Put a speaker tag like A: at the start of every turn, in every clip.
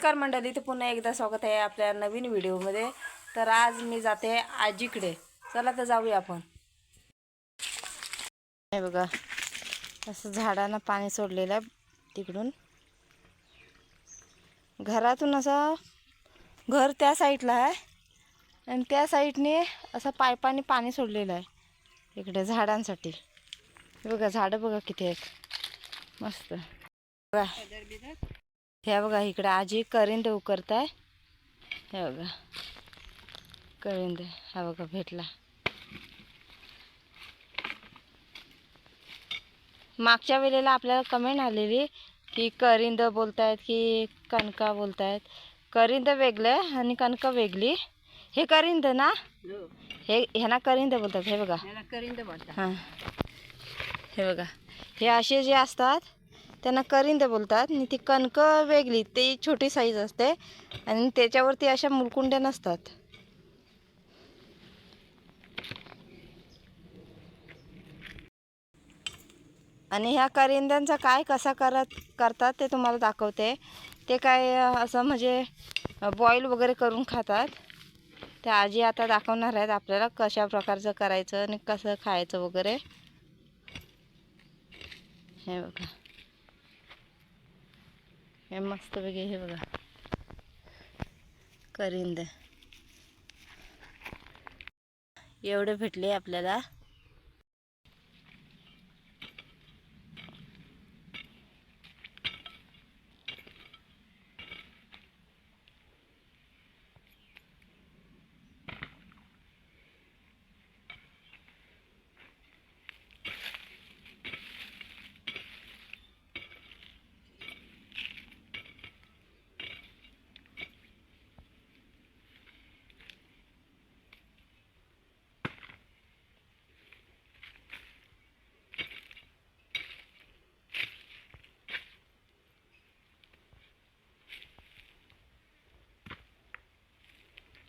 A: नमस्कार मंडळी, ते पुन्हा एकदा स्वागत आहे आपल्या नवीन व्हिडिओमध्ये। तर आज मी जाते आजीकडे, चला तर जाऊया आपण। हे बघा, असं झाडांना पाणी सोडलेलं आहे तिकडून। घरातून असं घर त्या साईडला आहे आणि त्या साईडने असं पाईपाने पाणी सोडलेलं आहे इकडे झाडांसाठी। हे बघा, झाडं बघा किती आहेत, मस्त बघा। हे बघा, इकडे आजी करिंद उकरताय। हे बघा करिंद, हा बघा भेटला। मागच्या वेळेला आपल्याला कमेंट आलेली की करिंद बोलतायत की कणका बोलतायत। करिंद वेगळं आणि कणका वेगळी। हे करिंद ना, हे ह्याला करिंद बोलतात। हे बघा, ह्याला करिंद बोलतात। हां, हे बघा, हे असे जे असतात त्यांना करिंद बोलतात। आणि ती कणक वेगळी, ती छोटी साईज असते आणि त्याच्यावरती अशा मुलकुंड्या नसतात। आणि ह्या करिंद्यांचा काय कसा करतात ते तुम्हाला दाखवते। ते काय असं म्हणजे बॉईल वगैरे करून खातात। ते आजी आता दाखवणार आहेत आपल्याला कशा प्रकारचं करायचं आणि कसं खायचं वगैरे। हे बघा, हे मस्त वेगळे, हे बघा करिंद एवढे भेटले आपल्याला।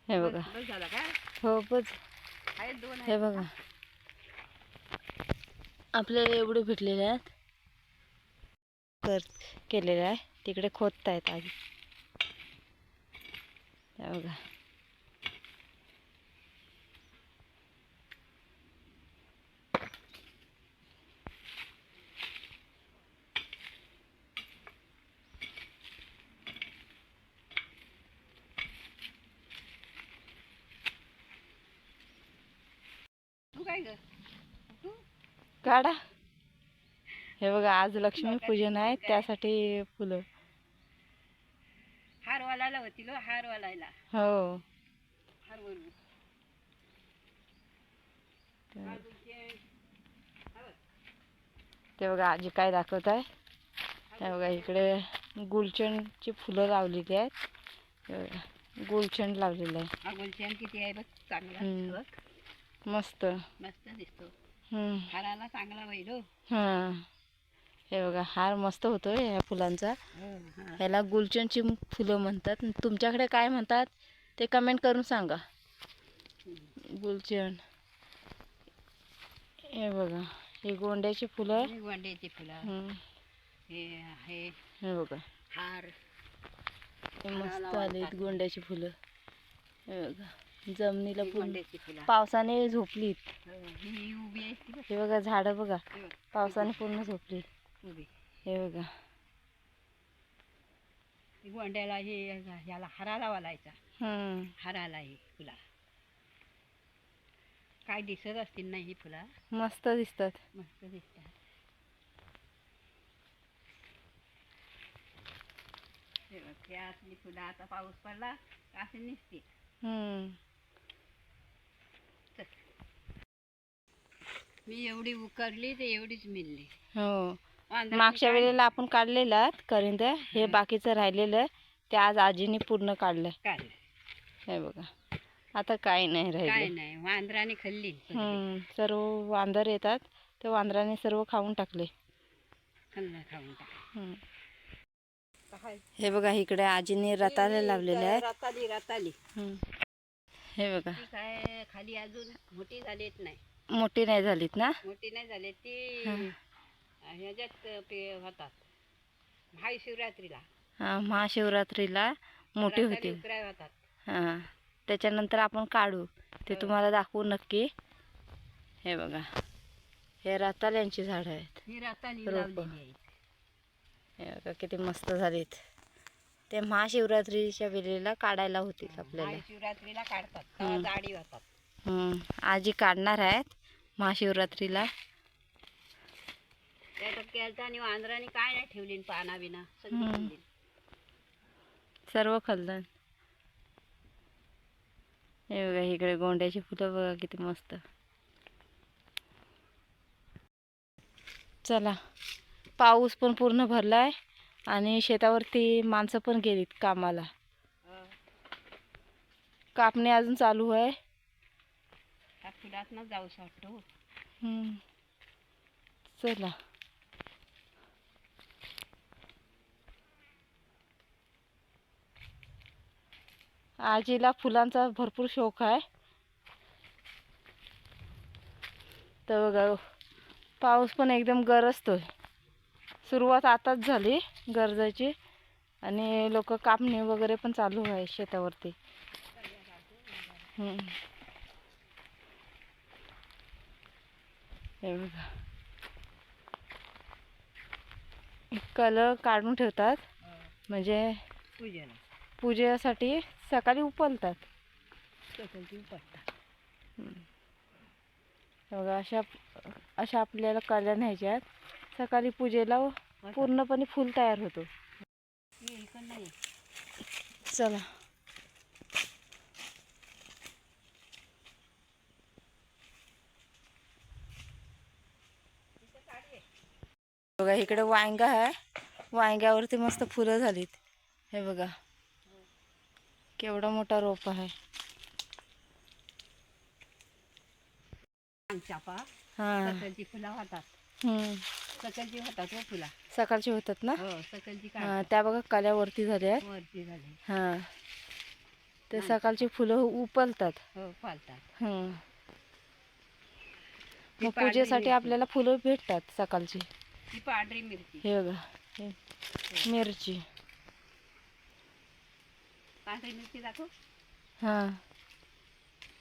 A: हे बघा, हो बस, हे बघा आपल्याला एवढे भेटलेले आहेत। केलेले आहे तिकडे खोदतायत आधी। हे बघा, काढा। हे बघा, आज लक्ष्मी पूजन आहे त्यासाठी फुलं
B: हार वालायला होती, हार वालायला।
A: हो, ते बघा आजी काय दाखवत आहे। हे बघा, इकडे गुलछंदची फुलं लावलेली आहेत। हे बघा, गुलछंद लावलेलं आहे।
B: हा गुलछंद किती आहे बघ, चांगला
A: मस्त
B: मस्त दिसतो। हाराला चांगला होईल।
A: हां, हे बघा, हार मस्त होतोय या फुलांचा। ह्याला गुलछंदची फुलं म्हणतात। तुमच्याकडे काय म्हणतात ते कमेंट करून सांगा। गुलछंद, हे बघा, हे गोंड्याची फुलं,
B: गोंड्याची फुलं,
A: हे बघा
B: हार,
A: हे मस्त आलेत गोंड्याची फुलं। हे बघा, जमिनीला
B: गोंड्याची फुलं
A: पावसाने झोपलीत।
B: उभी आहे।
A: हे बघा, झाडं बघा पावसाने पूर्ण झोपली
B: उभी।
A: हे बघा,
B: गोंड्याला हे ह्याला हाराला वालायचा। हाराला ही फुला काय दिसत असतील ना, ही फुला
A: मस्त दिसतात,
B: मस्त दिसतात। हे असली फुलं आता पाऊस पडला असे निसते। मी एवढी उकरली तर एवढीच मिळली।
A: हो, मागच्या वेळेला आपण काढलेला करिंद, हे बाकीचं राहिलेलं ते आज आजीने पूर्ण काढलं। हे बघा, आता काही नाही राहिलं,
B: काय नाही, वांदराने खाल्ली।
A: सर्व वांदर येतात, ते वांदराने सर्व खाऊन टाकले। हे बघा, इकडे आजीने रताळे लावलेले आहेत।
B: रताली
A: हे बघा,
B: काय खाली अजून मोठी झालीत नाही,
A: मोठी नाही झालीत ना,
B: मोठी नाही झाली ती ह्याच्यात होतात महाशिवरात्रीला।
A: महाशिवरात्रीला मोठी होतील.
B: उकराय होतात.
A: हां, त्याच्यानंतर आपण काढू ते तुम्हाला दाखवू नक्की. हे बघा, हे रताळ्यांची झाडं आहेत.
B: ही रताळी
A: रोपं.
B: लावलेली आहे.
A: हे बघा किती मस्त झालीत. ते महाशिवरात्रीच्या वेळेला काढायला होतील आपल्याला.
B: शिवरात्रीला काढतात तेव्हा जाडी होतात.
A: आजी काढणार आहेत महाशिवरात्रीला.
B: त्या केलता आणि वांद्राने काय नाही ठेवली पाना बिना सगळी खाल्ली.
A: सर्व खाल्लं. हे बघा इकडे गोंड्याची फुलं बघा किती मस्त. चला, पाऊस पण पूर्ण भरलाय आणि शेतावरती माणसं पण गेलीत कामाला. कापणी अजून चालू आहे.
B: फुलात ना जाऊस वाटतो.
A: चला, आजीला फुलांचा भरपूर शौक आहे. तर बघा पाऊस पण एकदम गरजतोय. सुरुवात आताच झाली गरजाची आणि लोक कापणी वगैरे पण चालू आहे शेतावरती. हे बघा कलर काढून ठेवतात म्हणजे पूजेसाठी सकाळी उपलतात. बघा अशा आपल्याला कल्या न्यायच्यात. सकाळी पूजेला पूर्णपणे फुल तयार होतो. चला, बघा इकडे वांगा आहे. वांग्यावरती मस्त फुलं झालीत. हे बघा केवढा मोठा रोप आहे.
B: चापा
A: हां,
B: सकाळची फुलं होतात. सकाळची होतात हो फुला.
A: सकाळची होतात ना.
B: सकाळची
A: त्या बघा कल्यावरती झाल्या.
B: वरती झाली.
A: हां, ते सकाळची फुलं उपलतात.
B: हो पालतात.
A: मग पूजेसाठी आपल्याला फुलं भेटतात सकाळची.
B: ही पांढरी मिरची.
A: हे बघा हे मिरची.
B: पांढरी मिरची दाखव.
A: हां,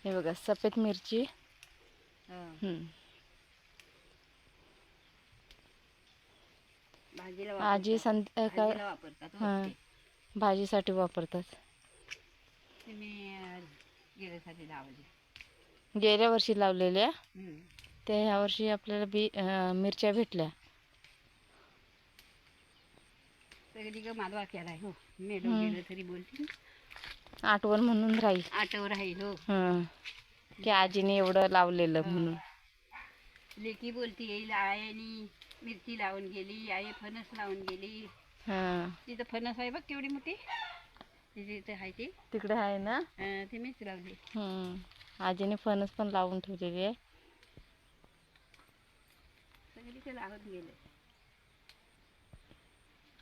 A: हे बघा सफेद मिरची. आजी
B: वापरतात.
A: हां, भाजीसाठी वापरतात.
B: गेल्यासाठी लावली.
A: गेल्या वर्षी लावलेल्या त्या ह्या वर्षी आपल्याला मिरच्या भेटल्या.
B: सगळी ग मालवा केलाय हो. मेलो गेलं तरी बोलते.
A: आठवण म्हणून राहील.
B: आठव राहील हो.
A: की आजीने एवढं लावलेलं म्हणून.
B: लेकी बोलती येईल आईनी मिरची लावून गेली. आई फणस लावून गेली. तिथं फणस आहे बघ केवढी मोठी. तिथे आहे ती
A: तिकडे आहे ना.
B: ती मीच लावली.
A: आजीने फणस पण लावून ठेवलेली आहे.
B: सगळी ते लावत गेले.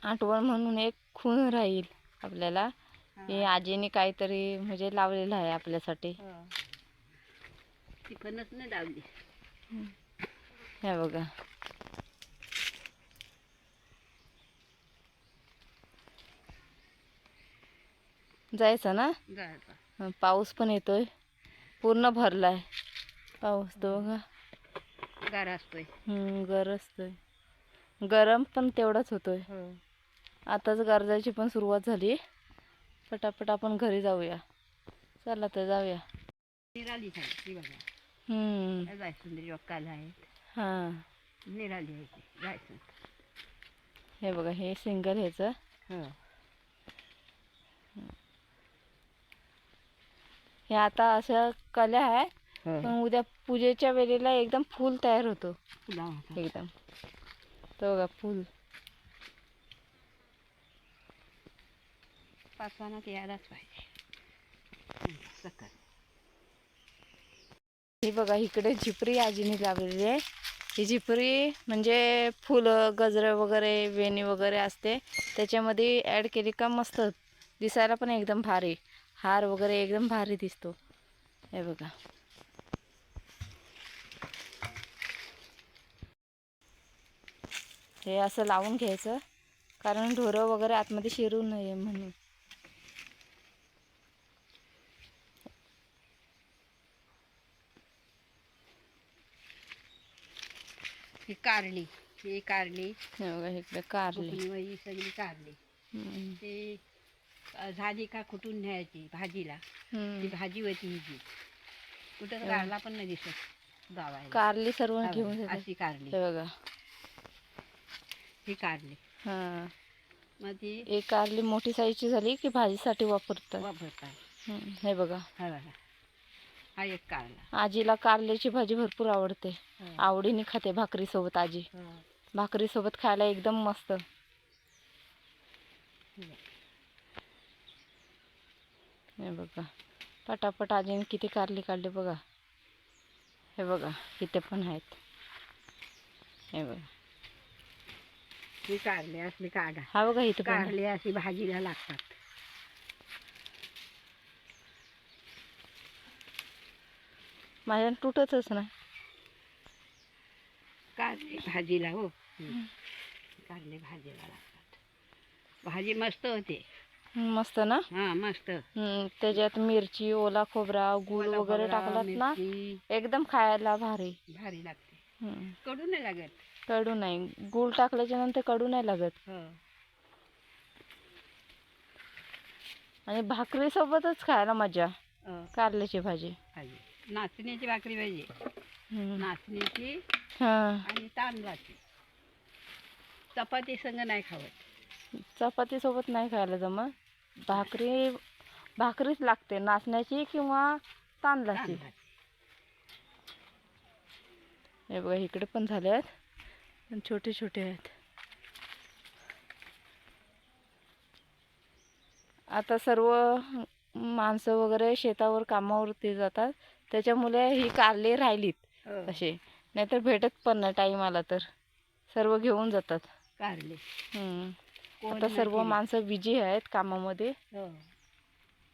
A: आठवण म्हणून एक खून राहील आपल्याला की आजीने काहीतरी म्हणजे लावलेलं आहे आपल्यासाठी.
B: ती फणस नाही लावली.
A: हे बघा जायचं ना. पाऊस पण येतोय. पूर्ण भरलाय पाऊस. तो बघा
B: गार असतोय.
A: असतोय. गरम पण तेवढाच होतोय. आताच गरजाची पण सुरुवात झाली. पटापट आपण घरी जाऊया. चला तर जाऊया.
B: निराली झाली बघा. जायसुंदरी वक्काल आहेत. निराली आहे जायसुंद.
A: हे बघा हे सिंगल ह्याचं. हे आता असं कल्या आहे. पण उद्या पूजेच्या वेळेला एकदम फुल तयार होतो. एकदम तो बघा फुल.
B: पावसानं यायलाच पाहिजे.
A: ही बघा इकडे झिपरी आजीने लावलेली आहे. ही झिपरी म्हणजे फुलं गजरे वगैरे वेणी वगैरे असते त्याच्यामध्ये ॲड केली का मस्त दिसायला पण एकदम भारी. हार वगैरे एकदम भारी दिसतो. हे बघा हे असं लावून घ्यायचं कारण ढोरं वगैरे आतमध्ये शिरू नये म्हणून.
B: ही कारली, ही कारली
A: हे बघा इकडे कारली.
B: कोकणी सगळी कारली.
A: हम्म.
B: ते झाली का कुठून न्यायची भाजीला. ती
A: हम्म.
B: भाजी होती हिची. कुठं कारला पण नाही दिसत गावाला.
A: कारली सर्व घेऊन जातात.
B: अशी कारली,
A: हे बघा.
B: ही कारली.
A: हा,
B: मग ती
A: एक कारली मोठी साईजची झाली की भाजीसाठी वापरतात.
B: वापरतात.
A: हे बघा.
B: हा बघा, हा एक कारला.
A: आजीला कारल्याची भाजी भरपूर आवडते.
B: हा.
A: आवडीने खाते भाकरीसोबत. आजी
B: हा.
A: भाकरीसोबत खायला एकदम मस्त. हे बघा, पटापट आजीने किती कारली काढली बघा. हे बघा इथे पण आहेत. हे बघा,
B: ही कारली असली काढा.
A: हा बघा इथे पण आहे.
B: कारली अशी भाजीला लागतात.
A: माझ्यानं तुटतच नाही.
B: कारली भाजीला हो. कारली भाजीला लागतात. भाजी मस्त होते.
A: मस्त ना.
B: हा मस्त.
A: त्याच्यात मिरची, ओला खोबरा, गूळ
B: ओला
A: वगैरे
B: खोबरा,
A: टाकलात ना,
B: मिरची
A: एकदम खायला भारी.
B: भारी लागते.
A: हम्म.
B: कडू नाही लागत.
A: कडू नाही. गूळ टाकल्याच्या नंतर कडू नाही लागत.
B: हो.
A: आणि भाकरी सोबतच खायला मजा.
B: हो.
A: कारल्याची भाजी.
B: भाजी नाचणीची भाकरी पाहिजे. नाचणीची
A: हा,
B: आणि तांदळाची. चपाती संग नाही खावत.
A: चपाती सोबत नाही खायला जमत. भाकरीच लागते, नाचण्याची किंवा तांदळाची. हे बघा इकडे पण झाले आहेत, पण छोटे छोटे आहेत. आता सर्व माणसं वगैरे शेतावर कामावरती जातात, त्याच्यामुळे ही कारली राहिलीत असे. नाहीतर भेटत पण नाही. टाईम आला तर सर्व घेऊन जातात
B: कारली.
A: आता सर्व माणसं बिझी आहेत कामामध्ये.
B: हो.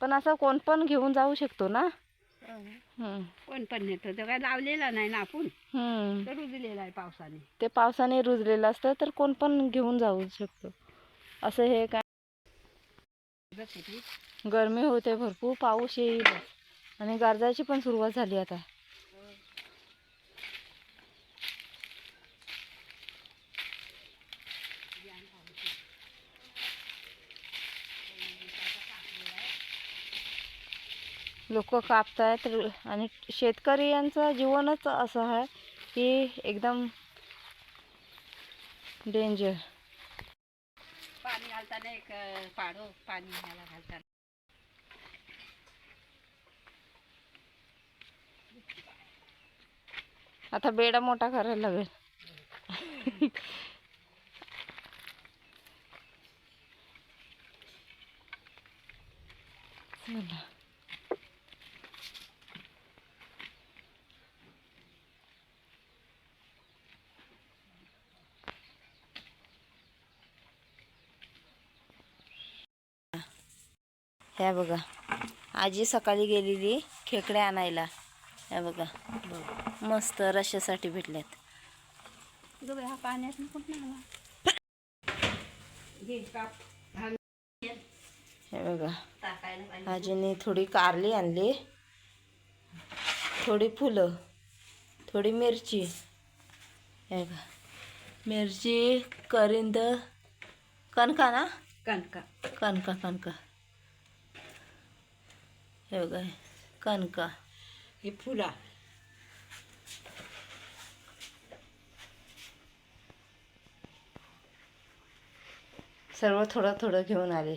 A: पण असं कोण पण घेऊन जाऊ शकतो ना.
B: कोण पण नेतो. तो काय लावलेला नाही ना आपण.
A: हम्म.
B: रुजलेला आहे पावसाने.
A: ते पावसाने रुजलेलं असतं तर कोण पण घेऊन जाऊ शकतो. असं हे काय गरमी होते भरपूर. पाऊस येईल आणि गारजाची पण सुरुवात झाली आता. लोक कापतायत आणि शेतकरी यांचं जीवनच असं आहे की एकदम डेंजर.
B: पाणी घालताना एक पाडो पाणी घ्यायला घालताना.
A: आता बेडा मोठा करायला लागेल. चला. ह्या बघा, आजी सकाळी गेलेली खेकडे आणायला. ह्या बघा मस्त रश्श्यासाठी भेटल्यात.
B: हा पाण्यात कुठं आला.
A: हे बघा, आजीने थोडी कारली आणली, थोडी फुलं, थोडी मिरची. हे बघा मिरची, करिंद, कणका ना,
B: कणका.
A: कणका कणका. हे बघा कणका.
B: ही फुला.
A: सर्व थोडं थोडं घेऊन आले.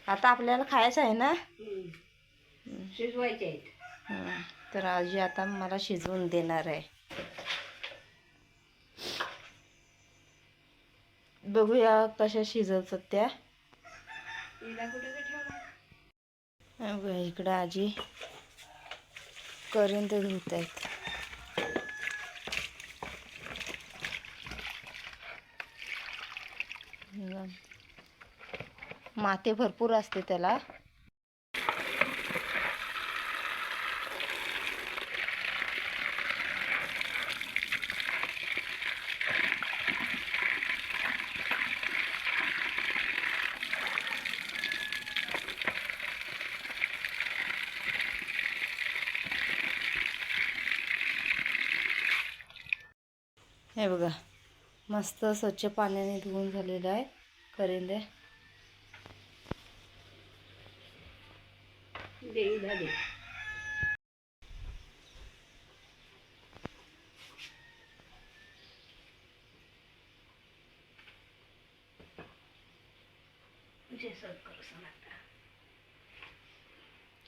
A: आता आपल्याला खायचं आहे ना.
B: शिजवायचे आहेत.
A: तर आजी आता मला शिजवून देणार आहे. बघूया कशा शिजवतात त्या. इकडं आजी करिंद धुत आहेत. माते भरपूर असते त्याला. हे बघा मस्त स्वच्छ पाण्याने धुवून झालेलं आहे करिंदे.
B: देवीला दे.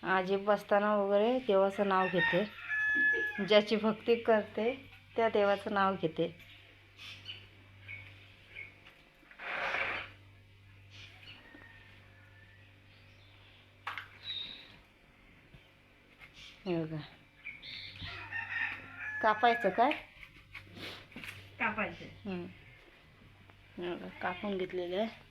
A: आजी बसताना वगैरे देवाचं नाव घेते. ज्याची भक्ती करते त्या देवाचं नाव घेते. हे बघा कापायचं काय?
B: कापायचं.
A: हे बघा कापून घेतलेलं आहे.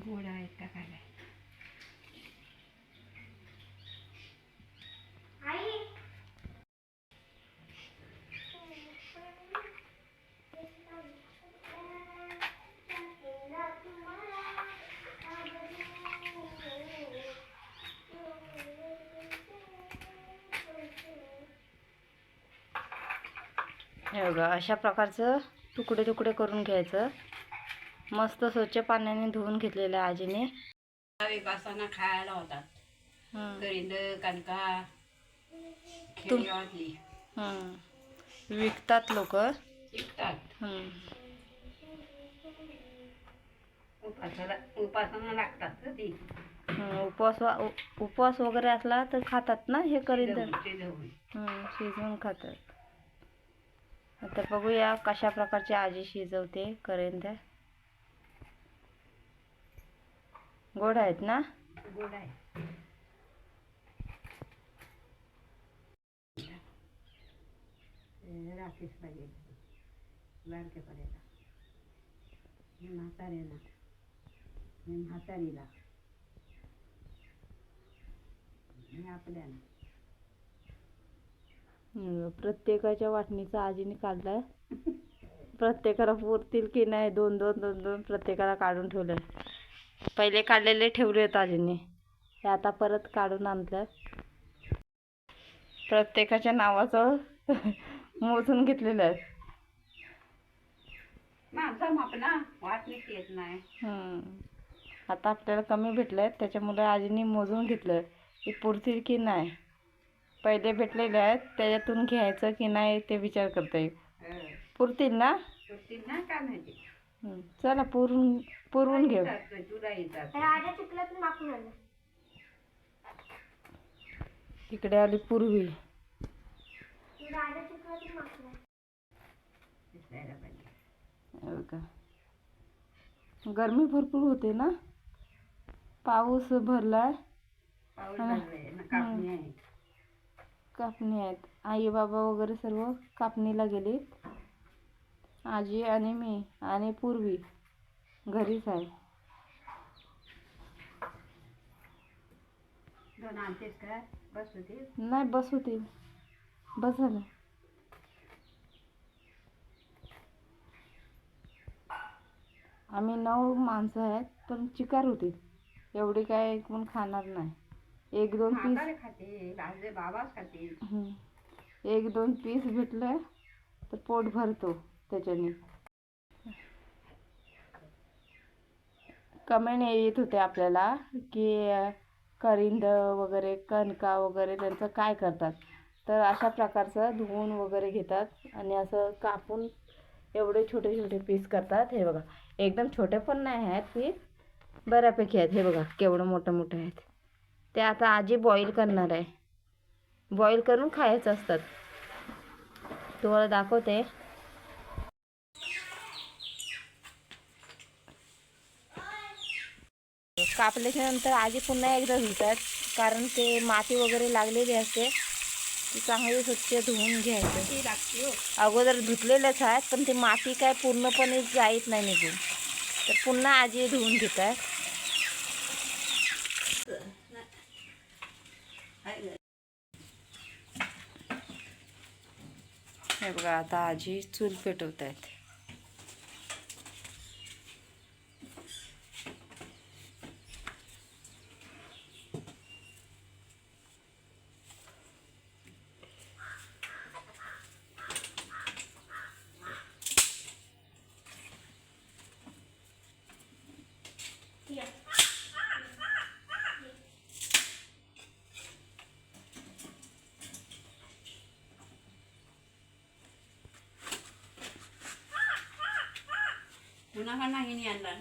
B: गोड आहेत का काय?
A: हे बघा अशा प्रकारचं तुकडे तुकडे करून घ्यायचं. मस्त स्वच्छ पाण्याने धुवून घेतलेलं आहे आजीने.
B: विकासाना खायला होतात. करिंद कणका खेडेगावातली
A: विकतात लोक.
B: विकतात. उपासाना लागतात ती.
A: उपवास वगैरे असला तर खातात ना हे करिंद.
B: शिजवून.
A: शिजवून खातात. आता बघूया कशा प्रकारची आजी शिजवते करिंद. गोड आहेत ना?
B: गोड आहे. राखीच पाहिजे बारकेपणाला. म्हाताऱ्याला म्हातारीला आपल्याला.
A: प्रत्येकाच्या वाटणीचा आजीने काढलाय. प्रत्येकाला पुरतील की नाही दोन दोन दोन दोन प्रत्येकाला काढून ठेवले. पहिले काढलेले ठेवले आहेत आजीने. हे आता परत काढून आणलं. प्रत्येकाच्या नावाचं मोजून घेतलेलं आहे.
B: माझा मापना वाटणीच येत नाही.
A: आता आपल्याला कमी भेटलंय त्याच्यामुळे आजीने मोजून घेतलं की पुरतील की नाही. पहिले भेटलेले आहेत त्याच्यातून घ्यायचं की नाही ते विचार करता येईल. पुरतील ना?
B: पुरतील ना काय माहिती.
A: चला पुरवून घेऊ.
B: तुला येतात.
A: इकडे आली पूर्वी. गरमी भरपूर होते ना. पाऊस भरलाय. कापणी आहेत. आई बाबा वगैरे सर्व कापणीला गेले. आजी आणि मी आणि पूर्वी घरीच आहे. नाही बस होतील. बस झालं. आम्ही 9 माणसं आहेत पण चिकार होतील. एवढी काय कोण खाणार नाही. 1-2 पीस एक दोन पीस भेटलं तर पोट भरतो त्याच्याने. कमेंट येत होते आपल्याला की करिंद वगैरे कणका वगैरे त्यांचं काय करतात. तर अशा प्रकारचं धुवून वगैरे घेतात आणि असं कापून एवढे छोटे छोटे पीस करतात. हे बघा एकदम छोटे पण नाही आहेत पीस. बऱ्यापैकी आहेत. हे बघा केवढं मोठं मोठं आहेत. ते आता आजी बॉईल करणार आहे. बॉईल करून खायचं असतात. तुम्हाला दाखवते. कापल्याच्या नंतर आजी पुन्हा एकदा धुतात कारण ते माती वगैरे लागलेली असते ते चांगले स्वच्छ धुवून घ्यायचं.
B: ती लागते हो.
A: अगोदर धुतलेलेच आहेत, पण ते माती काय पूर्णपणे जाईत नाही निघून, तर पुन्हा आजी धुवून घेत आहेत. हे बघा, आता आजी चूल पेटवत आहेत.
B: पुन्हा नाही आणला.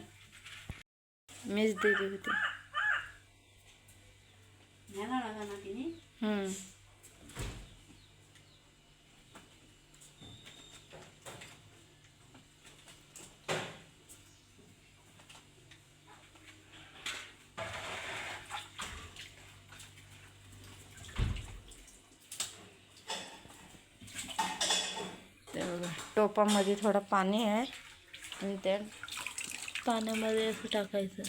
A: मीच दिली होती.
B: न्यायला लागा ना तिने.
A: ते बघा, टोपामध्ये थोडं पाणी आहे आणि त्या पाण्यामध्ये असं टाकायचं.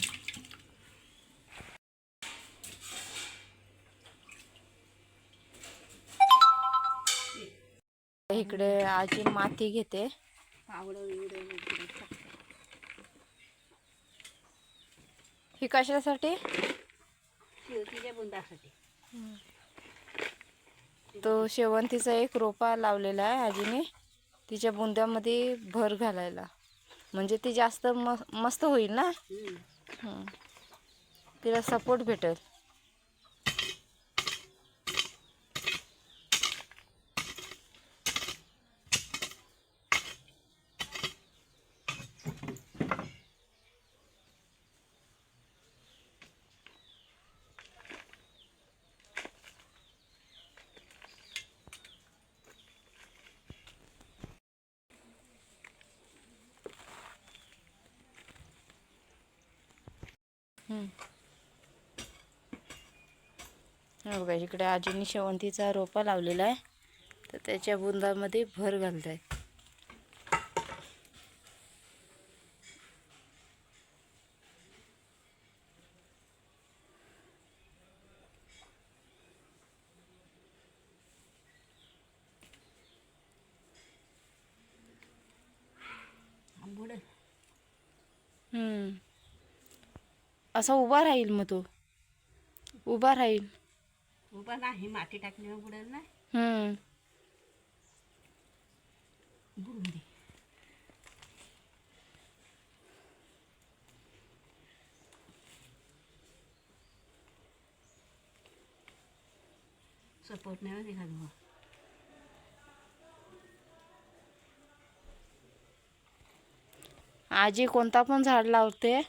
A: इकडे आजी माती घेते. ही कशासाठी?
B: शेवतीच्या बुंदासाठी.
A: तो शेवंतीचा एक रोपा लावलेला आहे आजीने, तिच्या बुंद्यामध्ये भर घालायला, म्हणजे ती जास्त मस्त होईल ना. तिला सपोर्ट भेटेल. बघा, इकडे आजीने शेवंतीचा रोपा लावलेला आहे, तर त्याच्या बुंदामध्ये भर घालत आहे. असा उभा राहील, मग तो उभा राहील.
B: उभा नाही, माती टाकल्यावर बुडेल ना. बुडून दे. सपोर्ट नाही निघाल.
A: आजी कोणता पण झाड लावते,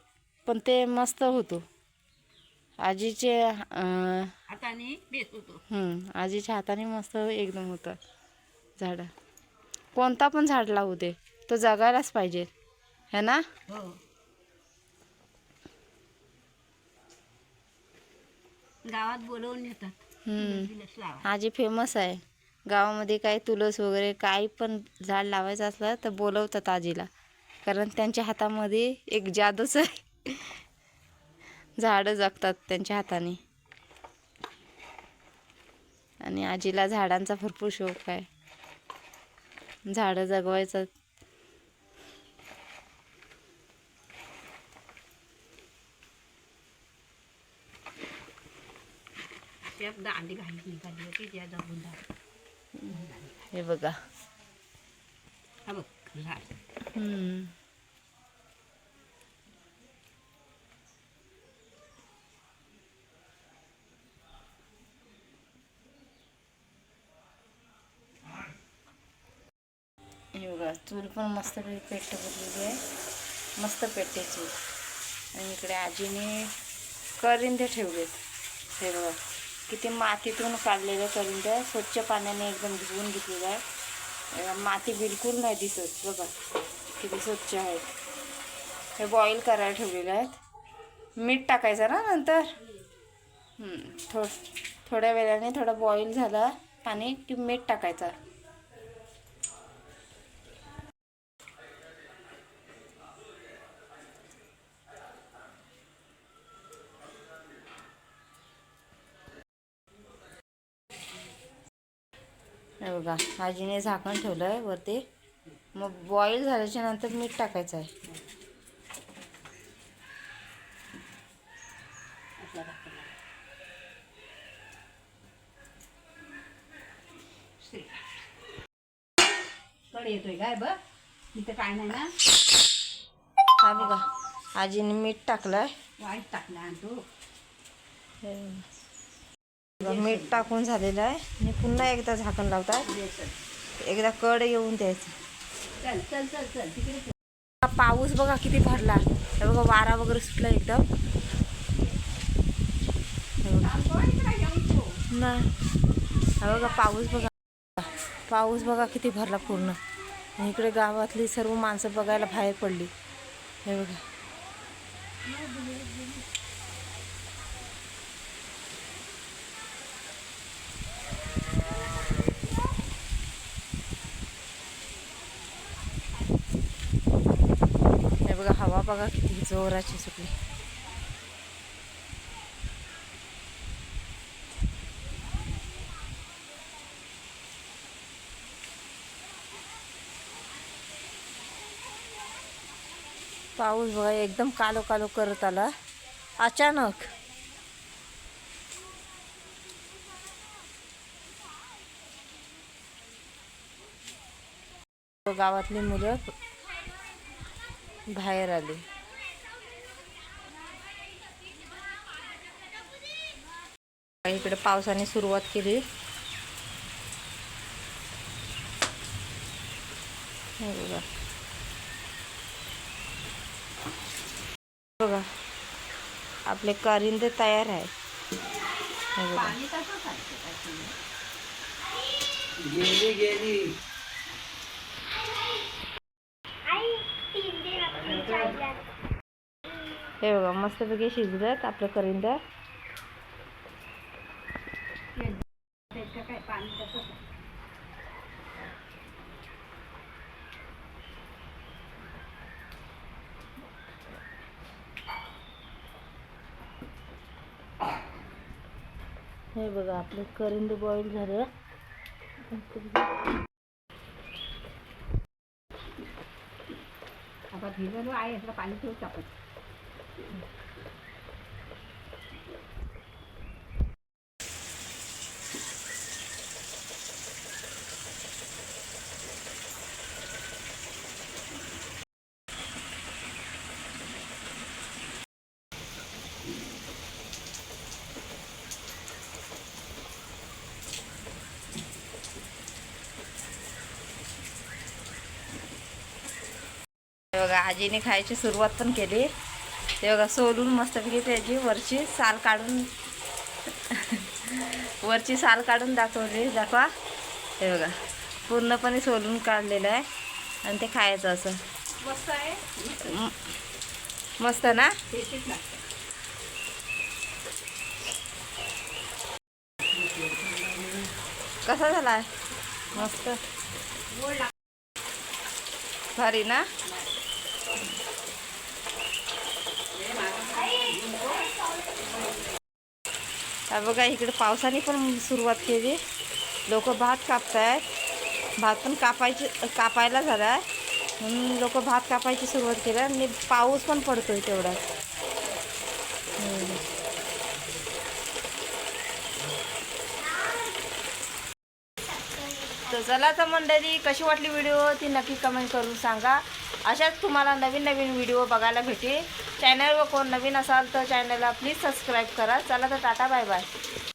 A: पण ते मस्त होतो. आजीचे
B: हाताने बेस होतो.
A: आजीच्या हाताने मस्त एकदम होतं झाड. कोणता पण झाड लावू दे, तो जगायलाच पाहिजे, है ना.
B: हो. गावात बोलवून येतात.
A: आजी फेमस आहे गावामध्ये. काही तुळस वगैरे काही पण झाड लावायचं असलं तर बोलवतात आजीला, कारण त्यांच्या हातामध्ये एक जादूच आहे. झाडं जगतात त्यांच्या हाताने, आणि आजीला झाडांचा भरपूर शौक आहे, झाडं जगवायचं.
B: दांडी घाली निघाली होती त्या बुंदा.
A: हे बघा,
B: हा बघ झाड.
A: हे बघा, चूल पण मस्त पेट भरलेली आहे, मस्त पेटते चूल. आणि इकडे आजीने करिंदे ठेवलेत. हे बघा, किती मातीतून काढलेल्या करिंद्या, स्वच्छ पाण्याने एकदम धुवून घेतलेल्या आहे. माती बिलकुल नाही दिसत. बघा किती स्वच्छ आहेत. हे बॉईल करायला ठेवलेले आहेत. मीठ टाकायचं ना नंतर. थोड्या वेळाने थोडा बॉईल झाला पाणी की मीठ टाकायचं. हे बघा आजीने झाकण ठेवलं आहे वरती. मग बॉईल झाल्याच्या नंतर मीठ टाकायचं आहे.
B: कड येतोय काय बघ, इथं काय नाही ना.
A: हा बघा आजीने मीठ टाकलंय.
B: वाईट टाकला आणि तू
A: मीठ टाकून झालेलं आहे आणि पुन्हा एकदा झाकण लावतात. एकदा कड येऊन द्यायचं.
B: चल चल चल चल तिकडे चल.
A: पाऊस बघा किती भरला. हे बघा वारा वगैरे सुटला एकदम. नाही हे बघा पाऊस बघा किती भरला पूर्ण. आणि इकडे गावातली सर्व माणसं बघायला बाहेर पडली. हे बघा हवा बघा किती जोराची सुटली. पाऊस बघा एकदम कालो कालो करत आला अचानक. गावातली मुलं बाहेर आली. इकडे पावसाने सुरुवात केली. बघा आपले कारिंदे तयार आहे.
B: पाणी कसं खायचं
A: हे बघा मस्तपैकी शिजलेत आपले करिंद.
B: काय पाणी कसं
A: हे बघा आपले करिंद बॉईल झाले.
B: आता भिजलो आहे असलं पाणी ठेवू टाकत.
A: हे बघा आजीने खायची सुरुवात पण केली. ते बघा सोलून मस्तपैकी त्याची वरची साल काढून दाखवा. हे बघा पूर्णपणे सोलून काढलेलं आहे आणि ते खायचं असं.
B: मस्त आहे.
A: मस्त ना.
B: टेस्टीच लागतं.
A: कसा झाला मस्त
B: गोड लागतं.
A: भारी ना. बघा इकडे पावसाने पण सुरुवात केली. लोक भात कापतायत. भात पण कापायला झाला आहे म्हणून लोक भात कापायची सुरुवात केली आणि पाऊस पण पडतोय तेवढाच. तर चला तर मंडळी कशी वाटली व्हिडिओ ती नक्की कमेंट करून सांगा. अशाच तुम्हाला नवीन नवीन व्हिडिओ बघायला भेटेल. चॅनलवर कोण नवीन असाल तर चॅनलला प्लीज सबस्क्राईब करा. चला तर टाटा बाय बाय.